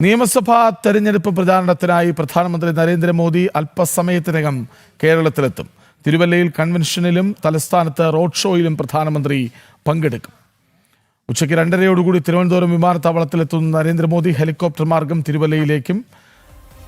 നിയമസഭാ തെരഞ്ഞെടുപ്പ് പ്രചാരണത്തിനായി പ്രധാനമന്ത്രി നരേന്ദ്രമോദി അല്പസമയത്തിനകം കേരളത്തിലെത്തും. തിരുവല്ലയിൽ കൺവെൻഷനിലും തലസ്ഥാനത്ത് റോഡ് ഷോയിലും പ്രധാനമന്ത്രി പങ്കെടുക്കും. ഉച്ചയ്ക്ക് 2:30 തിരുവനന്തപുരം വിമാനത്താവളത്തിലെത്തുന്ന നരേന്ദ്രമോദി ഹെലികോപ്റ്റർ മാർഗം തിരുവല്ലയിലേക്കും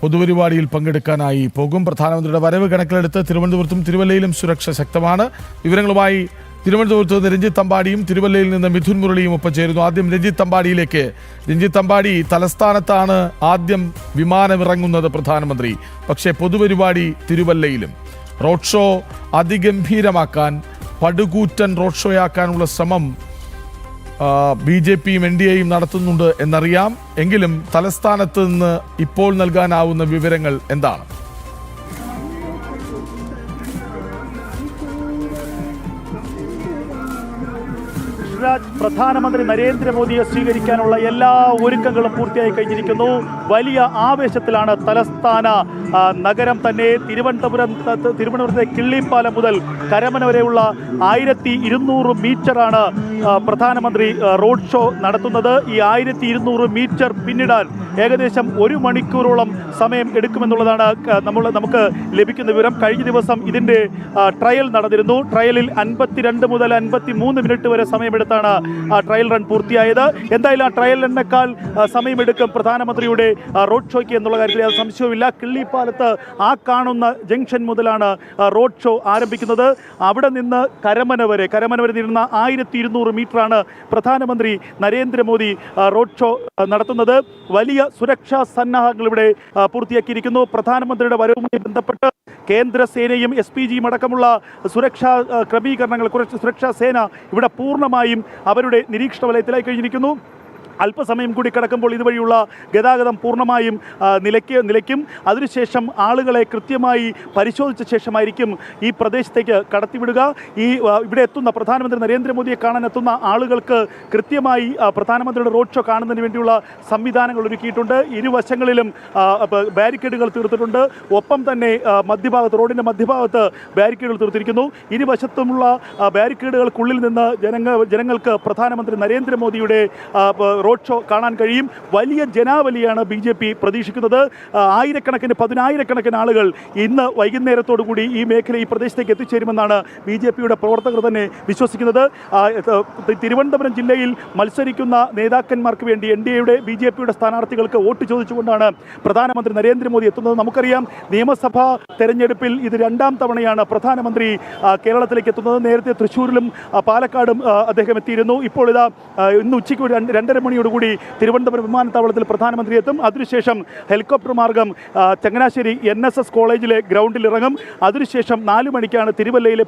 പൊതുപരിപാടിയിൽ പങ്കെടുക്കാനായി പോകും. പ്രധാനമന്ത്രിയുടെ വരവ് കണക്കിലെടുത്ത് തിരുവനന്തപുരത്തും തിരുവല്ലയിലും സുരക്ഷ ശക്തമാണ്. വിവരങ്ങളുമായി തിരുവനന്തപുരത്ത് നിന്ന് രഞ്ജിത്ത് അമ്പാടിയും തിരുവല്ലയിൽ നിന്ന് മിഥുൻ മുരളിയും ഒപ്പം ചേരുന്നു. ആദ്യം രഞ്ജിത്ത് അമ്പാടിയിലേക്ക്. രഞ്ജിത്ത് അമ്പാടി, തലസ്ഥാനത്താണ് ആദ്യം വിമാനമിറങ്ങുന്നത് പ്രധാനമന്ത്രി, പക്ഷേ പൊതുപരിപാടി തിരുവല്ലയിലും. റോഡ് ഷോ അതിഗംഭീരമാക്കാൻ, പടുകൂറ്റൻ റോഡ് ഷോയാക്കാനുള്ള ശ്രമം BJPയും NDAയും നടത്തുന്നുണ്ട് എന്നറിയാം. എങ്കിലും തലസ്ഥാനത്ത് നിന്ന് ഇപ്പോൾ നൽകാനാവുന്ന വിവരങ്ങൾ എന്താണ്? പ്രധാനമന്ത്രി നരേന്ദ്രമോദിയെ സ്വീകരിക്കാനുള്ള എല്ലാ ഒരുക്കങ്ങളും പൂർത്തിയായി കഴിഞ്ഞിരിക്കുന്നു. വലിയ ആവേശത്തിലാണ് തലസ്ഥാന നഗരം തന്നെ. തിരുവനന്തപുരത്തെ കിള്ളിപ്പാലം മുതൽ കരമന വരെയുള്ള 1200 മീറ്ററാണ് പ്രധാനമന്ത്രി റോഡ് ഷോ നടത്തുന്നത്. ഈ 1200 മീറ്റർ പിന്നിടാൻ ഏകദേശം 1 മണിക്കൂറോളം സമയം എടുക്കുമെന്നുള്ളതാണ് നമുക്ക് ലഭിക്കുന്ന വിവരം. കഴിഞ്ഞ ദിവസം ഇതിൻ്റെ ട്രയൽ നടന്നിരുന്നു. ട്രയലിൽ 52 മുതൽ 53 മിനിറ്റ് വരെ സമയമെടുത്താണ് ട്രയൽ റൺ പൂർത്തിയായത്. എന്തായാലും ആ ട്രയൽ റണ്ണിനേക്കാൾ സമയമെടുക്കും പ്രധാനമന്ത്രിയുടെ റോഡ് ഷോയ്ക്ക് എന്നുള്ള കാര്യത്തിൽ യാതൊരു സംശയവുമില്ല. കിള്ളിപ്പാലത്ത് ആ കാണുന്ന ജംഗ്ഷൻ മുതലാണ് റോഡ് ഷോ ആരംഭിക്കുന്നത്. അവിടെ നിന്ന് കരമന വരെ നീളുന്ന 1200 മീറ്ററാണ് പ്രധാനമന്ത്രി നരേന്ദ്രമോദി റോഡ് ഷോ നടത്തുന്നത്. വലിയ സുരക്ഷാ സന്നാഹങ്ങൾ ഇവിടെ പൂർത്തിയാക്കിയിരിക്കുന്നു. പ്രധാനമന്ത്രിയുടെ വരവുമായി ബന്ധപ്പെട്ട് കേന്ദ്രസേനയും SPGയും അടക്കമുള്ള സുരക്ഷാ ക്രമീകരണങ്ങൾ, സുരക്ഷാ സേന ഇവിടെ പൂർണ്ണമായും അവരുടെ നിരീക്ഷണ വലയത്തിലായി കഴിഞ്ഞിരിക്കുന്നു. അല്പസമയം കൂടി കിടക്കുമ്പോൾ ഇതുവഴിയുള്ള ഗതാഗതം പൂർണ്ണമായും നിലയ്ക്കും. അതിനുശേഷം ആളുകളെ കൃത്യമായി പരിശോധിച്ച ശേഷമായിരിക്കും ഈ പ്രദേശത്തേക്ക് കടത്തിവിടുക. ഇവിടെ എത്തുന്ന പ്രധാനമന്ത്രി നരേന്ദ്രമോദിയെ കാണാൻ എത്തുന്ന ആളുകൾക്ക് കൃത്യമായി പ്രധാനമന്ത്രിയുടെ റോഡ് ഷോ കാണുന്നതിന് വേണ്ടിയുള്ള സംവിധാനങ്ങൾ ഒരുക്കിയിട്ടുണ്ട്. ഇരുവശങ്ങളിലും ബാരിക്കേഡുകൾ തീർത്തിട്ടുണ്ട്. ഒപ്പം തന്നെ റോഡിൻ്റെ മധ്യഭാഗത്ത് ബാരിക്കേഡുകൾ തീർത്തിരിക്കുന്നു. ഇരുവശത്തുമുള്ള ബാരിക്കേഡുകൾക്കുള്ളിൽ നിന്ന് ജനങ്ങൾക്ക് പ്രധാനമന്ത്രി നരേന്ദ്രമോദിയുടെ റോഡ് ഷോ കാണാൻ കഴിയും. വലിയ ജനാവലിയാണ് BJP പ്രതീക്ഷിക്കുന്നത്. പതിനായിരക്കണക്കിന് ആളുകൾ ഇന്ന് വൈകുന്നേരത്തോടുകൂടി ഈ പ്രദേശത്തേക്ക് എത്തിച്ചേരുമെന്നാണ് BJPയുടെ പ്രവർത്തകർ തന്നെ വിശ്വസിക്കുന്നത്. തിരുവനന്തപുരം ജില്ലയിൽ മത്സരിക്കുന്ന നേതാക്കന്മാർക്ക് വേണ്ടി NDAയുടെ BJPയുടെ സ്ഥാനാർത്ഥികൾക്ക് വോട്ട് ചോദിച്ചുകൊണ്ടാണ് പ്രധാനമന്ത്രി നരേന്ദ്രമോദി എത്തുന്നത്. നമുക്കറിയാം, നിയമസഭാ തെരഞ്ഞെടുപ്പിൽ ഇത് 2ാം തവണയാണ് പ്രധാനമന്ത്രി കേരളത്തിലേക്ക് എത്തുന്നത്. നേരത്തെ തൃശ്ശൂരിലും പാലക്കാടും അദ്ദേഹം എത്തിയിരുന്നു. ഇപ്പോൾ ഇന്ന് ഉച്ചയ്ക്ക് 2:30 മണിയോടുകൂടി തിരുവനന്തപുരം വിമാനത്താവളത്തിൽ പ്രധാനമന്ത്രി എത്തും. അതിനുശേഷം ഹെലികോപ്റ്റർ മാർഗം ചങ്ങനാശ്ശേരി NSS കോളേജിലെ ഗ്രൗണ്ടിൽ ഇറങ്ങും. അതിനുശേഷം 4 മണിക്കാണ് തിരുവല്ലയിലെ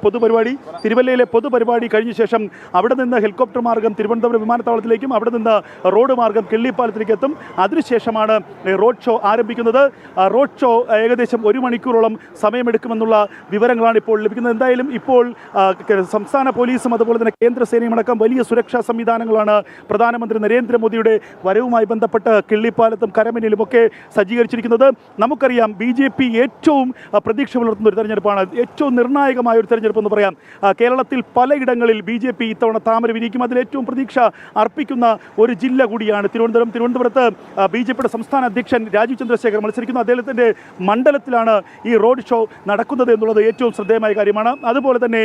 പൊതുപരിപാടി കഴിഞ്ഞ ശേഷം അവിടെ നിന്ന് ഹെലികോപ്റ്റർ മാർഗം തിരുവനന്തപുരം വിമാനത്താവളത്തിലേക്കും അവിടെ നിന്ന് റോഡ് മാർഗം കിള്ളിപ്പാലത്തിലേക്ക് എത്തും. അതിനുശേഷമാണ് റോഡ് ഷോ ആരംഭിക്കുന്നത്. റോഡ് ഷോ ഏകദേശം 1 മണിക്കൂറോളം സമയമെടുക്കുമെന്നുള്ള വിവരങ്ങളാണ് ഇപ്പോൾ ലഭിക്കുന്നത്. എന്തായാലും ഇപ്പോൾ സംസ്ഥാന പോലീസും അതുപോലെ തന്നെ കേന്ദ്രസേനയും അടക്കം വലിയ സുരക്ഷാ സംവിധാനങ്ങളാണ് പ്രധാനമന്ത്രി നരേന്ദ്രമോദിയുടെ വരവുമായി ബന്ധപ്പെട്ട് കിള്ളിപ്പാലത്തും കരമനയിലുമൊക്കെ സജ്ജീകരിച്ചിരിക്കുന്നത്. നമുക്കറിയാം, BJP ഏറ്റവും പ്രതീക്ഷ പുലർത്തുന്ന ഒരു തെരഞ്ഞെടുപ്പാണ്, ഏറ്റവും നിർണായകമായ ഒരു തെരഞ്ഞെടുപ്പ് എന്ന് പറയാം. കേരളത്തിൽ പലയിടങ്ങളിൽ BJP ഇത്തവണ താമര വിരിക്കും. അതിലേറ്റവും പ്രതീക്ഷ അർപ്പിക്കുന്ന ഒരു ജില്ല കൂടിയാണ് തിരുവനന്തപുരത്ത് BJPയുടെ സംസ്ഥാന അധ്യക്ഷൻ രാജീവ് ചന്ദ്രശേഖർ മത്സരിക്കുന്നു. അദ്ദേഹത്തിൻ്റെ മണ്ഡലത്തിലാണ് ഈ റോഡ് ഷോ നടക്കുന്നത് എന്നുള്ളത് ഏറ്റവും ശ്രദ്ധേയമായ കാര്യമാണ്. അതുപോലെ തന്നെ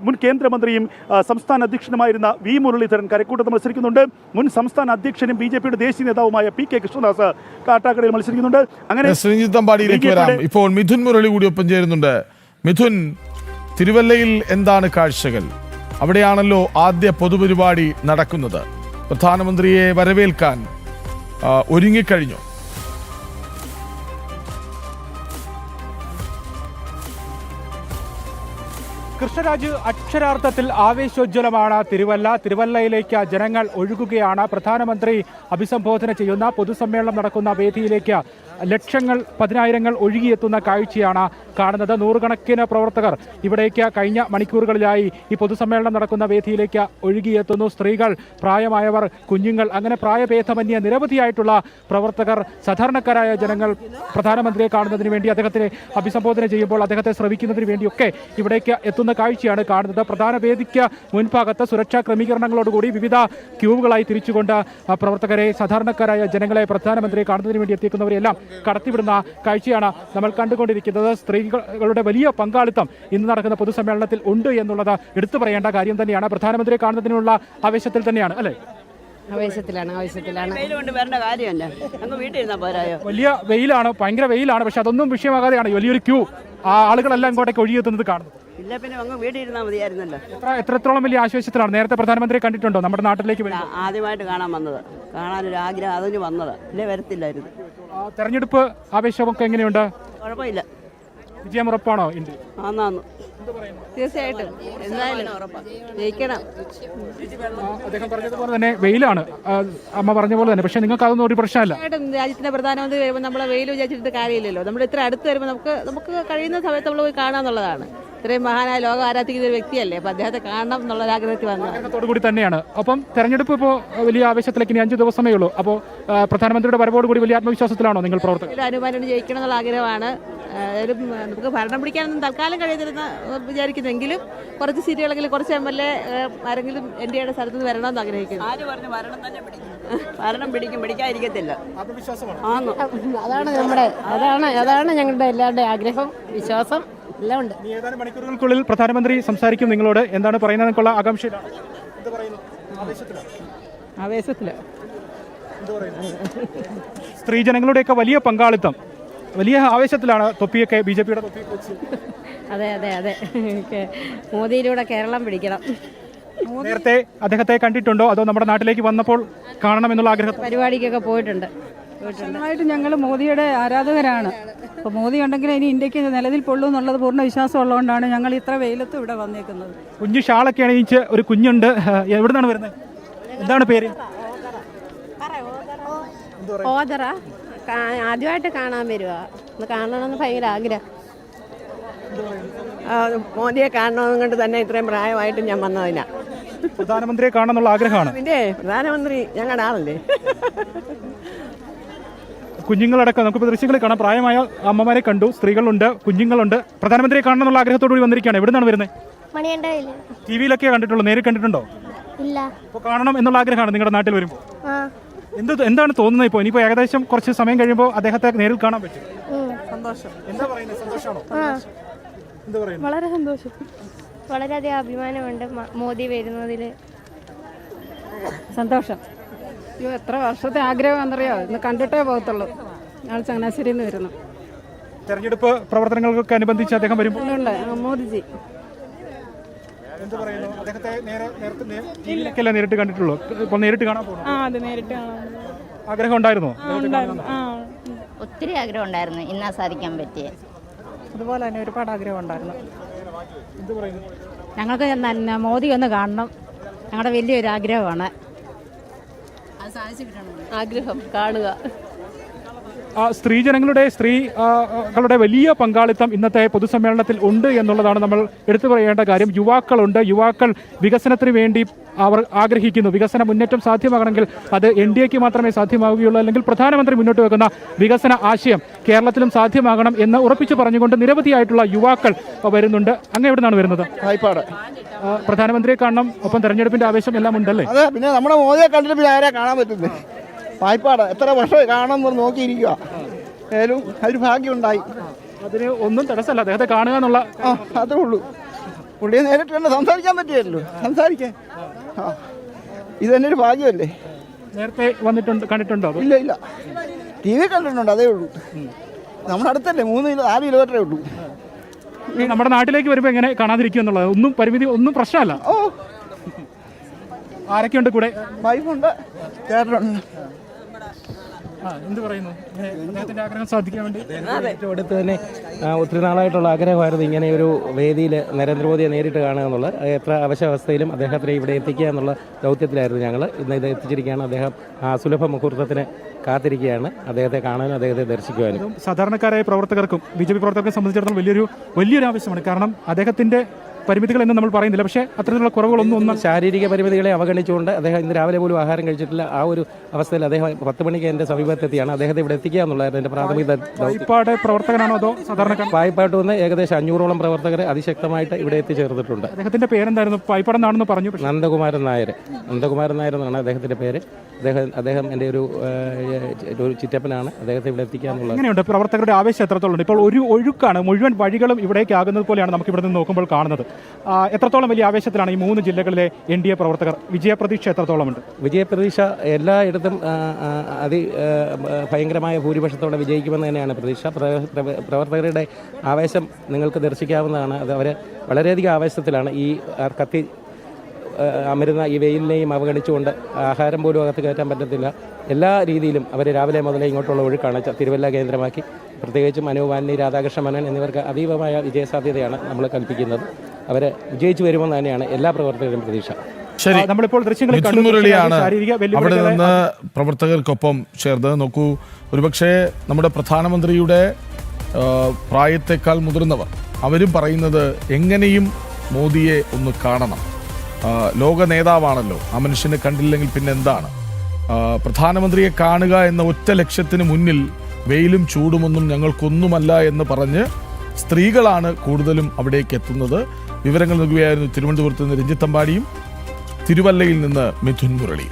മുൻ കേന്ദ്രമന്ത്രിയും സംസ്ഥാന അധ്യക്ഷനുമായിരുന്ന V മുരളീധരൻ കരക്കൂട്ടത്ത് മത്സരിക്കുന്നുണ്ട്. മുൻ സംസ്ഥാന അധ്യക്ഷനും BJPയുടെ ദേശീയ നേതാവുമായ PK കൃഷ്ണദാസ് കാട്ടാക്കടയിൽ മത്സരിക്കുന്നുണ്ട്. അങ്ങനെ ഇപ്പോൾ മിഥുൻ മുരളി കൂടി ഒപ്പം ചേരുന്നുണ്ട്. മിഥുൻ, തിരുവല്ലയിൽ എന്താണ് കാഴ്ചകൾ? അവിടെയാണല്ലോ ആദ്യ പൊതുപരിപാടി നടക്കുന്നത്. പ്രധാനമന്ത്രിയെ വരവേൽക്കാൻ ഒരുങ്ങിക്കഴിഞ്ഞു. കൃഷ്ണരാജ്, അക്ഷരാർത്ഥത്തിൽ ആവേശോജ്വലമാണ് തിരുവല്ലയിലേക്ക് ജനങ്ങൾ ഒഴുകുകയാണ്. പ്രധാനമന്ത്രി അഭിസംബോധന ചെയ്യുന്ന പൊതുസമ്മേളനം നടക്കുന്ന വേദിയിലേക്ക് ലക്ഷങ്ങൾ പതിനായിരങ്ങൾ ഒഴുകിയെത്തുന്ന കാഴ്ചയാണ് കാണുന്നത്. നൂറുകണക്കിന് പ്രവർത്തകർ ഇവിടേക്ക് കഴിഞ്ഞ മണിക്കൂറുകളിലായി ഈ പൊതുസമ്മേളനം നടക്കുന്ന വേദിയിലേക്ക് ഒഴുകിയെത്തുന്നു. സ്ത്രീകൾ, പ്രായമായവർ, കുഞ്ഞുങ്ങൾ, അങ്ങനെ പ്രായഭേദമന്യേ നിരവധിയായിട്ടുള്ള പ്രവർത്തകർ, സാധാരണക്കാരായ ജനങ്ങൾ പ്രധാനമന്ത്രിയെ കാണുന്നതിന് വേണ്ടി, അദ്ദേഹത്തിനെ അഭിസംബോധന ചെയ്യുമ്പോൾ അദ്ദേഹത്തെ ശ്രവിക്കുന്നതിന് വേണ്ടിയൊക്കെ ഇവിടേക്ക് എത്തുന്ന കാഴ്ചയാണ് കാണുന്നത്. പ്രധാന വേദിക്ക് മുൻഭാഗത്ത് സുരക്ഷാ ക്രമീകരണങ്ങളോടുകൂടി വിവിധ ക്യൂവുകളായി തിരിച്ചുകൊണ്ട് പ്രവർത്തകരെ, സാധാരണക്കാരായ ജനങ്ങളെ, പ്രധാനമന്ത്രിയെ കാണുന്നതിന് വേണ്ടി എത്തിക്കുന്നവരെല്ലാം കടത്തിവിടുന്ന കാഴ്ചയാണ് നമ്മൾ കണ്ടുകൊണ്ടിരിക്കുന്നത്. സ്ത്രീകളുടെ വലിയ പങ്കാളിത്തം ഇന്ന് നടക്കുന്ന പൊതുസമ്മേളനത്തിൽ ഉണ്ട് എന്നുള്ളത് എടുത്തു പറയേണ്ട കാര്യം തന്നെയാണ്. പ്രധാനമന്ത്രിയെ കാണുന്നതിനുള്ള ആവേശത്തിൽ തന്നെയാണ്, അല്ലേ? ആവേശത്തിലാണ്. വലിയ വെയിലാണ്, ഭയങ്കര വെയിലാണ്. പക്ഷെ അതൊന്നും വിഷയമാകാതെയാണ് വലിയൊരു ക്യൂ, ആളുകളെല്ലാം ഇങ്ങോട്ടേക്ക് ഒഴുകിയെത്തുന്നത് കാണുന്നത്. ഇല്ല, പിന്നെ അങ്ങ് വീട്ടിലിരുന്നാൽ മതിയായിരുന്നല്ലോ. എത്രത്തോളം വലിയ ആശ്വാസത്തിലാണ്? നേരത്തെ പ്രധാനമന്ത്രിയെ കണ്ടിട്ടുണ്ടോ നമ്മുടെ നാട്ടിലേക്ക്? ആദ്യമായിട്ട് കാണാൻ വന്നത്, കാണാനൊരു ആഗ്രഹം, അതിന് വന്നത്. ഇല്ലേ, വരത്തില്ലായിരുന്നു. തെരഞ്ഞെടുപ്പ് ആവേശമൊക്കെ എങ്ങനെയുണ്ട്? കുഴപ്പമില്ല. വിജയം ഉറപ്പാണോ? ഇന്ത്യ ആന്നാന്ന്, തീർച്ചയായിട്ടും എന്തായാലും ജയിക്കണം. അദ്ദേഹം പറഞ്ഞതുപോലെ തന്നെ വെയിലാണ്, അമ്മ പറഞ്ഞ പോലെ തന്നെ. പക്ഷെ നിങ്ങൾക്ക് അതൊന്നും ഒരു പ്രശ്നമല്ല. രാജ്യത്തിന്റെ പ്രധാനമന്ത്രി വരുമ്പോൾ നമ്മളെ വെയിൽ വിചാരിച്ചിട്ട് കാര്യമില്ലല്ലോ. നമ്മൾ ഇത്ര അടുത്ത് വരുമ്പോൾ നമുക്ക് കഴിയുന്ന സമയത്ത് നമ്മൾ പോയി കാണാന്നുള്ളതാണ്. ഇത്രയും മഹാനായ ലോകം ആരാധിക്കുന്ന ഒരു വ്യക്തിയല്ലേ, അപ്പൊ അദ്ദേഹത്തെ കാണണം എന്നുള്ള ആഗ്രഹത്തിൽ വന്നത് കൂടി തന്നെയാണ്. അപ്പം തെരഞ്ഞെടുപ്പ് ഇപ്പോൾ വലിയ ആവേശത്തിലേക്ക് ഇനി 5 ദിവസമേ ഉള്ളൂ. അപ്പോൾ പ്രധാനമന്ത്രിയുടെ വരവോടുകൂടി വലിയ ആത്മവിശ്വാസത്തിലാണോ നിങ്ങൾ പ്രവർത്തകർ? അനുമാനം ജയിക്കണം എന്നുള്ള ആഗ്രഹമാണ്. നമുക്ക് ഭരണം പിടിക്കാനൊന്നും തൽക്കാലം കഴിയത്തില്ലെന്ന് വിചാരിക്കുന്നെങ്കിലും കുറച്ച് സീറ്റുകളെങ്കിലും, കുറച്ച് MLA ആരെങ്കിലും NDAയുടെ സ്ഥലത്ത് നിന്ന് വരണമെന്ന് ആഗ്രഹിക്കുന്നു. ആര് പറഞ്ഞു ഭരണം തന്നെ പിടിക്കും? ഭരണം പിടിക്കും, പിടിക്കാതിരിക്കത്തില്ല. അതാണ് ഞങ്ങളുടെ എല്ലാവരുടെയും ആഗ്രഹം, വിശ്വാസം എല്ലാം ഉണ്ട്. ഏതാനും മണിക്കൂറുകൾക്കുള്ളിൽ പ്രധാനമന്ത്രി സംസാരിക്കും നിങ്ങളോട്. എന്താണ് പറയുന്നതിനുള്ള ആകാംക്ഷയിലാണ്? ആവേശത്തില് സ്ത്രീജനങ്ങളുടെയൊക്കെ വലിയ പങ്കാളിത്തം, വലിയ ആവേശത്തിലാണ് തൊപ്പിയൊക്കെ, BJPയുടെ തൊപ്പിയൊക്കെ വെച്ച്. അതെ മോദിയിലൂടെ കേരളം പിടിക്കണം. നേരത്തെ അദ്ദേഹത്തെ കണ്ടിട്ടുണ്ടോ, അതോ നമ്മുടെ നാട്ടിലേക്ക് വന്നപ്പോൾ കാണണമെന്നുള്ള ആഗ്രഹം? പരിപാടിക്കൊക്കെ പോയിട്ടുണ്ട്. പൂർണ്ണമായിട്ട് ഞങ്ങൾ മോദിയുടെ ആരാധകരാണ്. അപ്പോൾ മോദി ഉണ്ടെങ്കിൽ ഇനി ഇന്ത്യക്ക് നിലനിൽപ്പുള്ളൂ എന്നുള്ളത് പൂർണ്ണ വിശ്വാസം ഉള്ളതുകൊണ്ടാണ് ഞങ്ങൾ ഇത്ര വെയിലത്ത് ഇവിടെ വന്നേക്കുന്നത്. കുഞ്ഞു ഷാളൊക്കെ അണിയിച്ച് ഒരു കുഞ്ഞുണ്ട്. എവിടെ നിന്നാണ് വരുന്നത്? എന്താണ് പേര്? ഓദറ. ആദ്യമായിട്ട് കാണാൻ വരുക, ഒന്ന് കാണണമെന്ന് ഭയങ്കര ആഗ്രഹം. മോദിയെ കാണണമെന്ന് കൊണ്ട് തന്നെ ഇത്രയും പ്രായമായിട്ട് ഞാൻ വന്നതിനാ. പ്രധാനമന്ത്രിയെ കാണണമെന്നുള്ള ആഗ്രഹമാണ്. പിന്നെ പ്രധാനമന്ത്രി ഞങ്ങളുടെ ആളല്ലേ. കുഞ്ഞുങ്ങളടക്കം നമുക്കിപ്പോൾ ദൃശ്യങ്ങളിൽ കാണാം. പ്രായമായ അമ്മമാരെ കണ്ടു, സ്ത്രീകളുണ്ട്, കുഞ്ഞുങ്ങളുണ്ട്. പ്രധാനമന്ത്രിയെ കാണണമെന്നുള്ള ആഗ്രഹത്തോടുകൂടി വന്നിരിക്കുകയാണ്. എവിടെ നിന്നാണ് വരുന്നത്? TV-യിലൊക്കെ കണ്ടിട്ടുള്ളൂ, നേരിൽ കണ്ടിട്ടുണ്ടോ? ഇല്ല. അപ്പോൾ കാണണം എന്നുള്ള ആഗ്രഹമാണ് നിങ്ങളുടെ നാട്ടിൽ വരുമ്പോൾ. എന്താണ് തോന്നുന്നത്? ഇപ്പോൾ ഇനിയിപ്പോൾ ഏകദേശം കുറച്ച് സമയം കഴിയുമ്പോൾ അദ്ദേഹത്തെ നേരിൽ കാണാൻ പറ്റും. സന്തോഷം. എന്താ പറയുന്നത്? സന്തോഷമാണോ? എന്താ പറയുന്നത്? വളരെ സന്തോഷം. വളരെയധികം അഭിമാനമുണ്ട് മോദി വരുന്നതിൽ. സന്തോഷം. എത്ര വർഷത്തെ ആഗ്രഹം എന്നറിയോ, ഇന്ന് കണ്ടിട്ടേ പോകത്തുള്ളൂ. ഞങ്ങൾ ചങ്ങനാശ്ശേരിയിൽ നിന്ന് വരുന്നു. തെരഞ്ഞെടുപ്പ് പ്രവർത്തനങ്ങൾക്കൊക്കെ അനുബന്ധിച്ച് അദ്ദേഹം വരുമ്പോൾ മോദിജി എന്ത് പറയുന്നു? അദ്ദേഹത്തെ TV-യിലൊക്കെയല്ലേ നേരിട്ട് കണ്ടിട്ടുള്ളൂ, ഇപ്പോൾ നേരിട്ട് കാണാൻ പോകുന്നു. അത് നേരിട്ട് ആഗ്രഹം ഉണ്ടായിരുന്നോ? ഒത്തിരി ആഗ്രഹം ഉണ്ടായിരുന്നു, ഇന്നാ സാധിക്കാൻ പറ്റിയ. അതുപോലെ തന്നെ ഒരുപാട് ആഗ്രഹം ഉണ്ടായിരുന്നു. ഞങ്ങൾക്ക് മോദി ഒന്ന് കാണണം, ഞങ്ങളുടെ വലിയൊരു ആഗ്രഹമാണ്. ആഗ്രഹം കാണുക. സ്ത്രീകളുടെ വലിയ പങ്കാളിത്തം ഇന്നത്തെ പൊതുസമ്മേളനത്തിൽ ഉണ്ട് എന്നുള്ളതാണ് നമ്മൾ എടുത്തു പറയേണ്ട കാര്യം. യുവാക്കളുണ്ട്. യുവാക്കൾ വികസനത്തിന് വേണ്ടി അവർ ആഗ്രഹിക്കുന്നു. വികസന മുന്നേറ്റം സാധ്യമാകണമെങ്കിൽ അത് NDAക്ക് മാത്രമേ സാധ്യമാവുകയുള്ളൂ, അല്ലെങ്കിൽ പ്രധാനമന്ത്രി മുന്നോട്ട് വെക്കുന്ന വികസന ആശയം കേരളത്തിലും സാധ്യമാകണം എന്ന് ഉറപ്പിച്ചു പറഞ്ഞുകൊണ്ട് നിരവധിയായിട്ടുള്ള യുവാക്കൾ വരുന്നുണ്ട്. അങ്ങ് എവിടെ നിന്നാണ് വരുന്നത്? പായിപ്പാട്. പ്രധാനമന്ത്രിയെ കാണണം, ഒപ്പം തെരഞ്ഞെടുപ്പിന്റെ ആവേശം എല്ലാം ഉണ്ടല്ലേ? അതെ, പിന്നെ നമ്മുടെ മോദിയെ കണ്ടിട്ട് പിന്നെ ആരെയാ കാണാൻ പറ്റുന്നത്? പായിപ്പാട് എത്ര വർഷം കാണാൻ നോക്കിയിരിക്കുക. ഏതായാലും അതൊരു ഭാഗ്യം ഉണ്ടായി. അതിന് ഒന്നും തടസ്സമല്ല, അദ്ദേഹത്തെ കാണുക എന്നുള്ള അതേ ഉള്ളൂ. പുള്ളിയെ നേരിട്ട് തന്നെ സംസാരിക്കാൻ പറ്റിയല്ലോ, സംസാരിക്കാൻ. ഇത് തന്നെ ഒരു ഭാഗ്യമല്ലേ. നേരത്തെ കണ്ടിട്ടുണ്ടോ? ഇല്ല, TV കണ്ടിട്ടുണ്ട്, അതേ ഉള്ളൂ. നമ്മുടെ അടുത്തല്ലേ, 4 കിലോമീറ്ററേ ഉള്ളൂ. നമ്മുടെ നാട്ടിലേക്ക് വരുമ്പോൾ എങ്ങനെ കാണാതിരിക്കും എന്നുള്ളത് ഒന്നും പരിമിതി, ഒന്നും പ്രശ്നമല്ല. ആരൊക്കെയുണ്ട് കൂടെ? വൈഫുണ്ട്, ചേട്ടനുണ്ട്. എന്ത് പറയുന്നു? ആഗ്രഹം സാധിക്കാൻ വേണ്ടി ഏറ്റവും അടുത്ത് തന്നെ ഒത്തിരി നാളായിട്ടുള്ള ആഗ്രഹമായിരുന്നു ഇങ്ങനെ ഒരു വേദിയിൽ നരേന്ദ്രമോദിയെ നേരിട്ട് കാണുക എന്നുള്ളത്. എത്ര അവശ്യാവസ്ഥയിലും അദ്ദേഹത്തിനെ ഇവിടെ എത്തിക്കുക എന്നുള്ള ദൗത്യത്തിലായിരുന്നു ഞങ്ങൾ. ഇന്ന് ഇത് എത്തിച്ചിരിക്കുകയാണ്. അദ്ദേഹം സുലഭ മുഹൂർത്തത്തിന് കാത്തിരിക്കുകയാണ് അദ്ദേഹത്തെ കാണാനും അദ്ദേഹത്തെ ദർശിക്കുവാനും. സാധാരണക്കാരായ പ്രവർത്തകർക്കും BJP പ്രവർത്തകർക്കും സംബന്ധിച്ചിടത്തോളം വലിയൊരു ആവശ്യമാണ്. കാരണം അദ്ദേഹത്തിന്റെ പരിമിതികൾ എന്ന് നമ്മൾ പറയുന്നില്ല, പക്ഷേ അത്തരത്തിലുള്ള കുറവുകളൊന്നും ശാരീരിക പരിമിതികളെ അവഗണിച്ചുകൊണ്ട് അദ്ദേഹം ഇന്ന് രാവിലെ പോലും ആഹാരം കഴിച്ചിട്ടില്ല. ആ ഒരു അവസ്ഥയിൽ അദ്ദേഹം 10 മണിക്ക് എൻ്റെ സമീപത്തെത്തിയാണ്. അദ്ദേഹത്തെ ഇവിടെ എത്തിക്കുക എന്നുള്ളതായിരുന്നു എൻ്റെ പ്രാഥമിക. പായിപ്പാട് പ്രവർത്തകനാണോ അതോ സാധാരണക്കാരൻ? പായിപ്പാട്ട് വന്ന് ഏകദേശം 500ഓളം പ്രവർത്തകരെ അതിശക്തമായിട്ട് ഇവിടെ എത്തിച്ചേർന്നിട്ടുണ്ട്. അദ്ദേഹത്തിന്റെ പേരെന്തായിരുന്നു? പായിപ്പാടെന്നാണെന്ന് പറഞ്ഞു. നന്ദകുമാരൻ നായർ എന്നാണ് അദ്ദേഹത്തിന്റെ പേര്. അദ്ദേഹം എൻ്റെ ഒരു ചിറ്റപ്പനാണ്. അദ്ദേഹത്തെ ഇവിടെ എത്തിക്കുക എന്നുള്ളത്. എങ്ങനെയുണ്ട് പ്രവർത്തകരുടെ ആവേശം എത്രത്തോളം ഉണ്ട്? ഇപ്പോൾ ഒരു ഒഴുക്കാണ്, മുഴുവൻ വഴികളും ഇവിടേക്ക് ആകുന്നത് പോലെയാണ് നമുക്ക് ഇവിടെ നിന്ന് നോക്കുമ്പോൾ കാണുന്നത്. എത്രത്തോളം വലിയ ആവേശത്തിലാണ് ഈ 3 ജില്ലകളിലെ NDA പ്രവർത്തകർ? വിജയപ്രതീക്ഷ എത്രത്തോളമുണ്ട്? വിജയപ്രതീക്ഷ എല്ലായിടത്തും ഭയങ്കരമായ ഭൂരിപക്ഷത്തോടെ വിജയിക്കുമെന്ന് തന്നെയാണ് പ്രതീക്ഷ. പ്രവർത്തകരുടെ ആവേശം നിങ്ങൾക്ക് ദർശിക്കാവുന്നതാണ്. അത് അവർ വളരെയധികം ആവേശത്തിലാണ്. ഈ കത്തി അമരുന്ന ഈ വെയിലിനെയും അവഗണിച്ചുകൊണ്ട് ആഹാരം പോലും അകത്ത് കയറ്റാൻ പറ്റത്തില്ല. എല്ലാ രീതിയിലും അവർ രാവിലെ മുതലേ ഇങ്ങോട്ടുള്ള ഒഴുക്കാണ് തിരുവല്ല കേന്ദ്രമാക്കി. പ്രത്യേകിച്ചും അനുവാനി, രാധാകൃഷ്ണ മേനോൻ എന്നിവർക്ക് അതീവമായ വിജയസാധ്യതയാണ് നമ്മൾ കൽപ്പിക്കുന്നത്. അവർ വിജയിച്ചു വരുമെന്ന് തന്നെയാണ് എല്ലാ പ്രവർത്തകരും പ്രതീക്ഷ. ശരി, നമ്മളിപ്പോൾ ദൃശ്യങ്ങളിൽ മിഥുൻ മുരളിയാണ് അവിടെ നിന്ന് പ്രവർത്തകർക്കൊപ്പം ചേർന്ന്. നോക്കൂ, ഒരുപക്ഷെ നമ്മുടെ പ്രധാനമന്ത്രിയുടെ പ്രായത്തെക്കാൾ മുതിർന്നവർ അവരും പറയുന്നത് എങ്ങനെയും മോദിയെ ഒന്ന് കാണണം. ലോക നേതാവാണല്ലോ, ആ മനുഷ്യനെ കണ്ടില്ലെങ്കിൽ പിന്നെ എന്താണ്? പ്രധാനമന്ത്രിയെ കാണുക എന്ന ഒറ്റ ലക്ഷ്യത്തിന് മുന്നിൽ വെയിലും ചൂടുമൊന്നും ഞങ്ങൾക്കൊന്നുമല്ല എന്ന് പറഞ്ഞ് സ്ത്രീകളാണ് കൂടുതലും അവിടേക്ക് എത്തുന്നത്. വിവരങ്ങൾ നൽകുകയായിരുന്നു തിരുവനന്തപുരത്ത് നിന്ന് രഞ്ജിത്ത് അമ്പാടിയും തിരുവല്ലയിൽ നിന്ന് മിഥുൻ മുരളി.